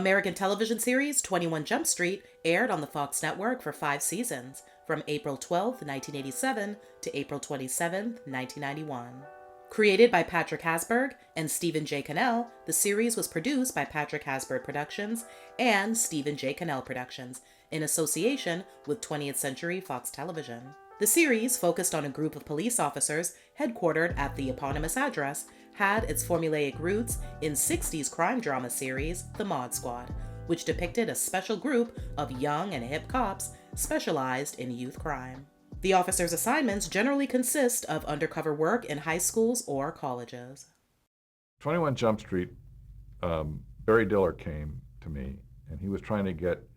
American television series 21 Jump Street aired on the Fox network for 5 seasons, from April 12, 1987 to April 27, 1991. Created by Patrick Hasburgh and Stephen J. Cannell, the series was produced by Patrick Hasburgh Productions and Stephen J. Cannell Productions, in association with 20th Century Fox Television. The series, focused on a group of police officers headquartered at the eponymous address, had its formulaic roots in 60s crime drama series The Mod Squad, which depicted a special group of young and hip cops specialized in youth crime. The officers' assignments generally consist of undercover work in high schools or colleges. 21 Jump Street, Barry Diller came to me, and he was trying to get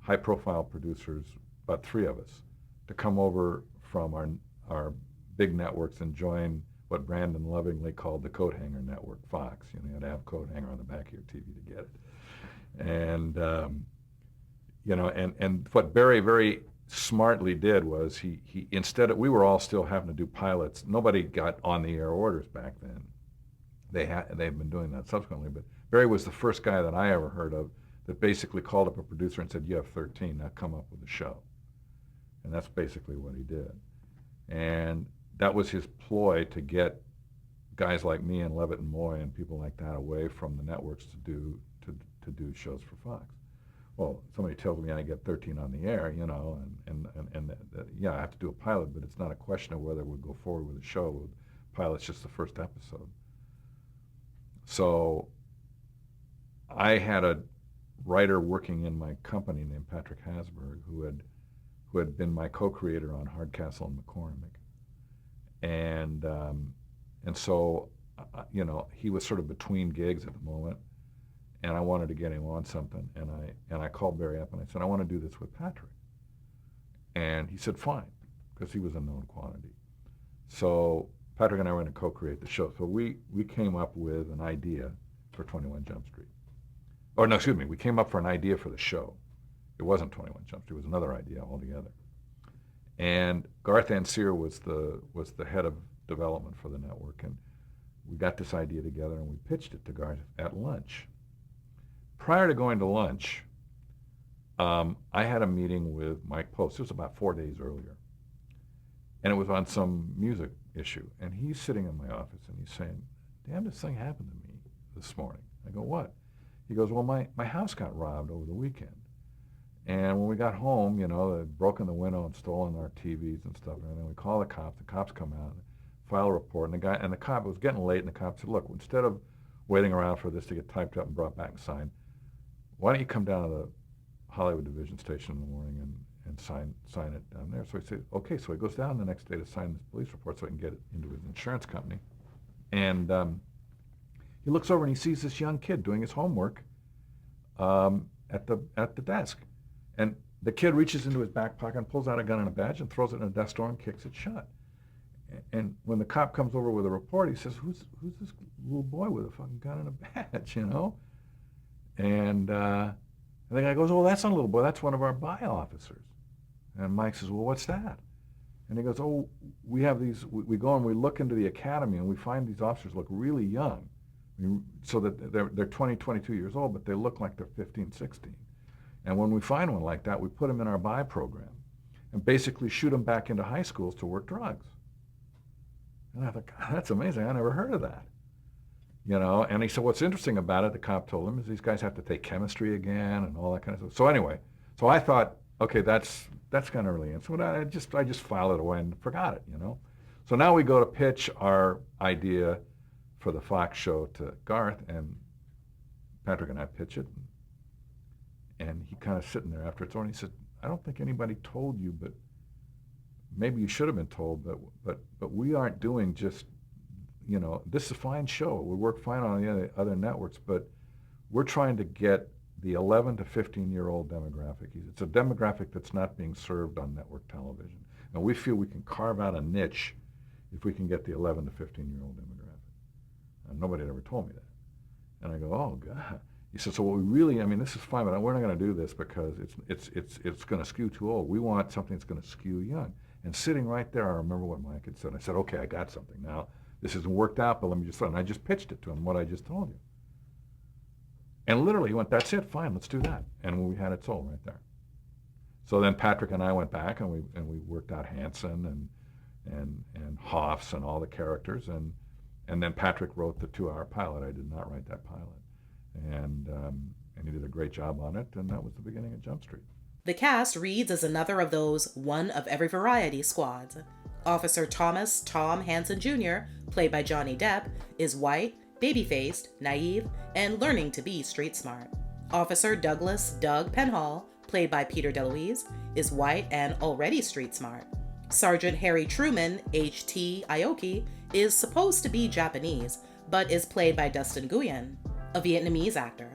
high-profile producers, about 3 of us, to come over from our big networks and join what Brandon lovingly called the coat hanger network, Fox. You had to have a coat hanger on the back of your TV to get it. And, and what Barry very smartly did was he instead of, we were all still having to do pilots. Nobody got on-the-air orders back then. They've been doing that subsequently, but Barry was the first guy that I ever heard of that basically called up a producer and said, "You have 13, now come up with a show." And that's basically what he did. And that was his ploy to get guys like me and Levitt and Moy and people like that away from the networks to do shows for Fox. Well, somebody tells me I get 13 on the air, yeah, I have to do a pilot, but it's not a question of whether we'll go forward with a show. Pilot's just the first episode. So I had a writer working in my company named Patrick Hasburgh who had been my co-creator on Hardcastle and McCormick. And so, he was sort of between gigs at the moment, and I wanted to get him on something, and I called Barry up and I said, "I want to do this with Patrick." And he said, "Fine," because he was a known quantity. So Patrick and I were going to co-create the show. So we came up with an idea for 21 Jump Street. Or no, excuse me, we came up for an idea for the show. It wasn't 21 Jump Street, it was another idea altogether. And Garth Anseer was the head of development for the network, and we got this idea together and we pitched it to Garth at lunch. Prior to going to lunch, I had a meeting with Mike Post. It was about 4 days earlier, and it was on some music issue. And he's sitting in my office and he's saying, "Damn, this thing happened to me this morning." I go, "What?" He goes, "Well, my house got robbed over the weekend. And when we got home, they'd broken the window and stolen our TVs and stuff. And then we call the cops come out and file a report. And the cop, it was getting late, and the cop said, "Look, instead of waiting around for this to get typed up and brought back and signed, why don't you come down to the Hollywood Division Station in the morning and sign it down there?" So he said, "Okay." So he goes down the next day to sign this police report so he can get it into his insurance company. And he looks over and he sees this young kid doing his homework at the desk. And the kid reaches into his back pocket and pulls out a gun and a badge and throws it in a desk drawer and kicks it shut. And when the cop comes over with a report, he says, who's this little boy with a fucking gun and a badge, And the guy goes, "Oh, that's not a little boy, that's one of our buy officers." And Mike says, "Well, what's that?" And he goes, "Oh, we have these, we go and we look into the academy and we find these officers look really young. So that they're 20, 22 years old, but they look like they're 15, 16. And when we find one like that, we put them in our buy program and basically shoot them back into high schools to work drugs." And I thought, "God, that's amazing. I never heard of that." And he said, "What's interesting about it," the cop told him, "is these guys have to take chemistry again and all that kind of stuff." So anyway, so I thought, okay, that's kind of really interesting. So I just filed it away and forgot it, So now we go to pitch our idea for the Fox show to Garth, and Patrick and I pitch it. And he kind of sitting there after it's on. He said, "I don't think anybody told you, but maybe you should have been told, but we aren't doing just, this is a fine show. We work fine on the other networks, but we're trying to get the 11 to 15-year-old demographic. It's a demographic that's not being served on network television. And we feel we can carve out a niche if we can get the 11 to 15-year-old demographic." And nobody had ever told me that. And I go, "Oh, God." He said, "So what we really, this is fine, but we're not going to do this because it's going to skew too old. We want something that's going to skew young." And sitting right there, I remember what Mike had said. I said, "Okay, I got something now. This hasn't worked out, but let me just," and I just pitched it to him, what I just told you. And literally he went, that's it, fine, let's do that. And we had it sold right there. So then Patrick and I went back and we worked out Hansen and Hoffs and all the characters, and then Patrick wrote the 2-hour pilot. I did not write that pilot. And he did a great job on it, and that was the beginning of Jump Street. The cast reads as another of those one of every variety squads. Officer Thomas Tom Hansen Jr., played by Johnny Depp, is white, baby-faced, naive, and learning to be street smart. Officer Douglas Doug Penhall, played by Peter DeLuise, is white and already street smart. Sergeant Harry Truman, H.T. Aoki, is supposed to be Japanese, but is played by Dustin Nguyen, a Vietnamese actor.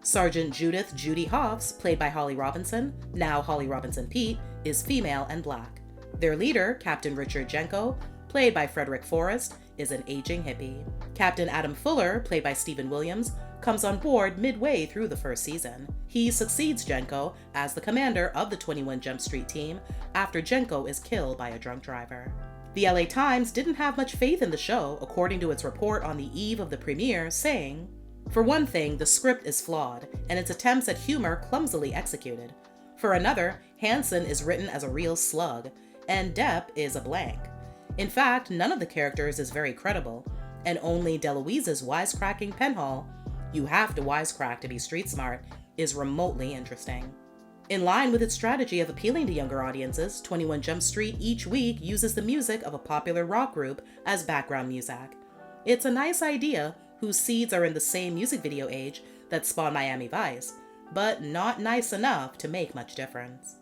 Sergeant Judith Judy Hoffs, played by Holly Robinson, now Holly Robinson Pete, is female and black. Their leader, Captain Richard Jenko, played by Frederick Forrest, is an aging hippie. Captain Adam Fuller, played by Stephen Williams, comes on board midway through the first season. He succeeds Jenko as the commander of the 21 Jump Street team after Jenko is killed by a drunk driver. The LA Times didn't have much faith in the show, according to its report on the eve of the premiere, saying, "For one thing, the script is flawed, and its attempts at humor clumsily executed. For another, Hansen is written as a real slug, and Depp is a blank. In fact, none of the characters is very credible, and only DeLuise's wisecracking Penhall, you have to wisecrack to be street smart, is remotely interesting." In line with its strategy of appealing to younger audiences, 21 Jump Street each week uses the music of a popular rock group as background music. It's a nice idea, whose seeds are in the same music video age that spawned Miami Vice, but not nice enough to make much difference.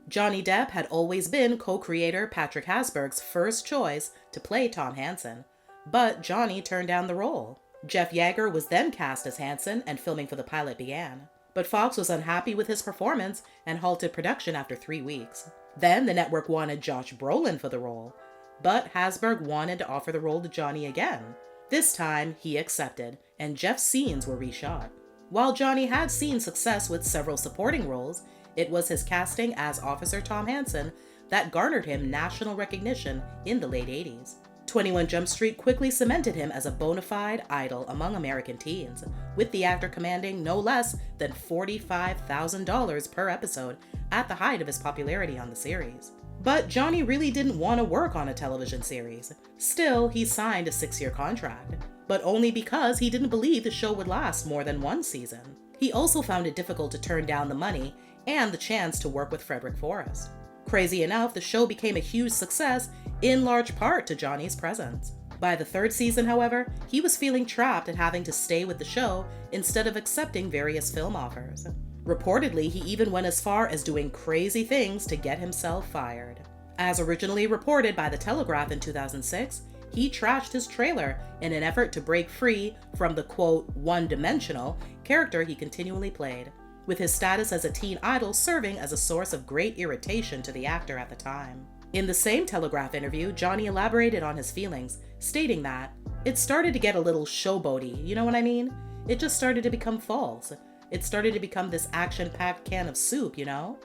Johnny Depp had always been co-creator Patrick Hasburgh's first choice to play Tom Hansen, but Johnny turned down the role. Jeff Yeager was then cast as Hansen and filming for the pilot began. But Fox was unhappy with his performance and halted production after 3 weeks. Then the network wanted Josh Brolin for the role, but Hasburgh wanted to offer the role to Johnny again. This time, he accepted, and Jeff's scenes were reshot. While Johnny had seen success with several supporting roles, it was his casting as Officer Tom Hansen that garnered him national recognition in the late 80s. 21 Jump Street quickly cemented him as a bona fide idol among American teens, with the actor commanding no less than $45,000 per episode at the height of his popularity on the series. But Johnny really didn't want to work on a television series. Still, he signed a 6-year contract, but only because he didn't believe the show would last more than 1 season. He also found it difficult to turn down the money and the chance to work with Frederick Forrest. Crazy enough, the show became a huge success in large part to Johnny's presence. By the 3rd season, however, he was feeling trapped at having to stay with the show instead of accepting various film offers. Reportedly, he even went as far as doing crazy things to get himself fired. As originally reported by The Telegraph in 2006, he trashed his trailer in an effort to break free from the, quote, one-dimensional character he continually played, with his status as a teen idol serving as a source of great irritation to the actor at the time. In the same Telegraph interview, Johnny elaborated on his feelings, stating that, "It started to get a little showboaty, you know what I mean? It just started to become false. It started to become this action-packed can of soup, you know?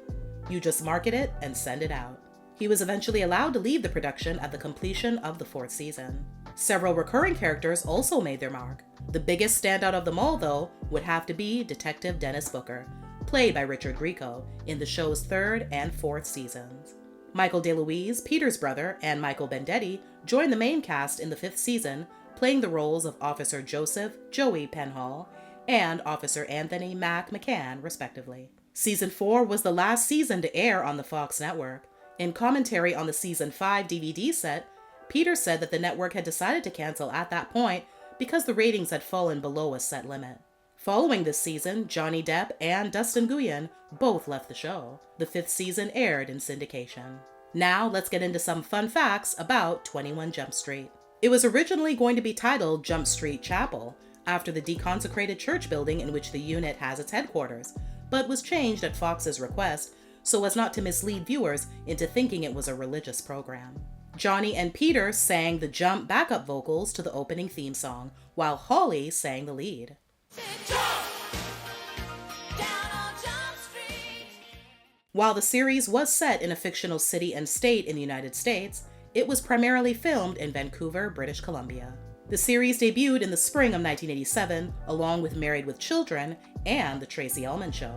You just market it and send it out." He was eventually allowed to leave the production at the completion of the 4th season. Several recurring characters also made their mark. The biggest standout of them all, though, would have to be Detective Dennis Booker, played by Richard Grieco, in the show's 3rd and 4th seasons. Michael DeLuise, Peter's brother, and Michael Bendetti joined the main cast in the 5th season, playing the roles of Officer Joseph Joey Penhall and Officer Anthony Mac McCann, respectively. Season 4 was the last season to air on the Fox network. In commentary on the Season 5 DVD set, Peter said that the network had decided to cancel at that point because the ratings had fallen below a set limit. Following this season, Johnny Depp and Dustin Nguyen both left the show. The 5th season aired in syndication. Now let's get into some fun facts about 21 Jump Street. It was originally going to be titled Jump Street Chapel, after the deconsecrated church building in which the unit has its headquarters, but was changed at Fox's request so as not to mislead viewers into thinking it was a religious program. Johnny and Peter sang the Jump backup vocals to the opening theme song, while Holly sang the lead. While the series was set in a fictional city and state in the United States, it was primarily filmed in Vancouver, British Columbia. The series debuted in the spring of 1987, along with Married with Children and The Tracey Ullman Show.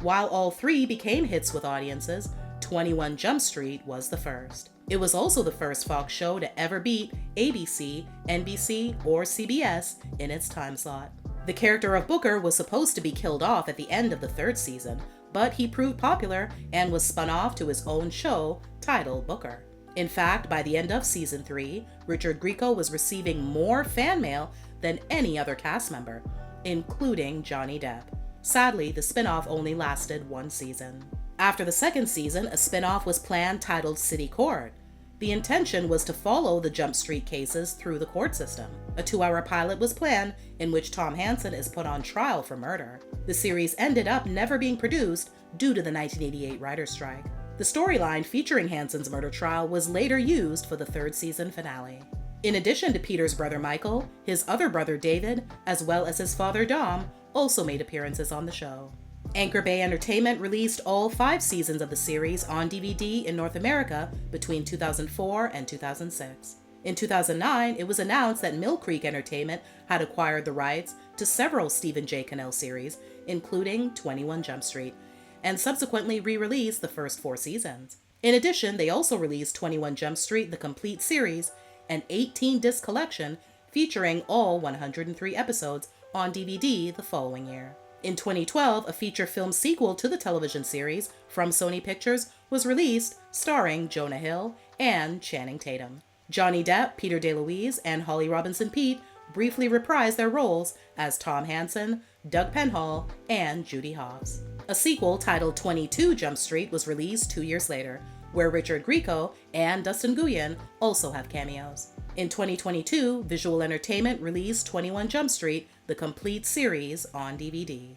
While all three became hits with audiences, 21 Jump Street was the first. It was also the first Fox show to ever beat ABC, NBC, or CBS in its time slot. The character of Booker was supposed to be killed off at the end of the third season, but he proved popular and was spun off to his own show titled Booker. In fact, by the end of season 3, Richard Grieco was receiving more fan mail than any other cast member, including Johnny Depp. Sadly, the spin-off only lasted one season. After the second season, a spin-off was planned titled City Court. The intention was to follow the Jump Street cases through the court system. A 2-hour pilot was planned in which Tom Hansen is put on trial for murder. The series ended up never being produced due to the 1988 writer's strike. The storyline featuring Hansen's murder trial was later used for the third season finale. In addition to Peter's brother Michael, his other brother David, as well as his father Dom, also made appearances on the show. Anchor Bay Entertainment released all 5 seasons of the series on DVD in North America between 2004 and 2006. In 2009, it was announced that Mill Creek Entertainment had acquired the rights to several Stephen J. Cannell series, including 21 Jump Street, and subsequently re-released the first 4 seasons. In addition, they also released 21 Jump Street, the complete series, an 18-disc collection featuring all 103 episodes on DVD the following year. In 2012, a feature film sequel to the television series from Sony Pictures was released, starring Jonah Hill and Channing Tatum. Johnny Depp, Peter DeLuise, and Holly Robinson Peete briefly reprised their roles as Tom Hansen, Doug Penhall, and Judy Hopps. A sequel titled 22 Jump Street was released 2 years later, where Richard Grieco and Dustin Nguyen also have cameos. In 2022, Visual Entertainment released 21 Jump Street, the complete series, on DVD.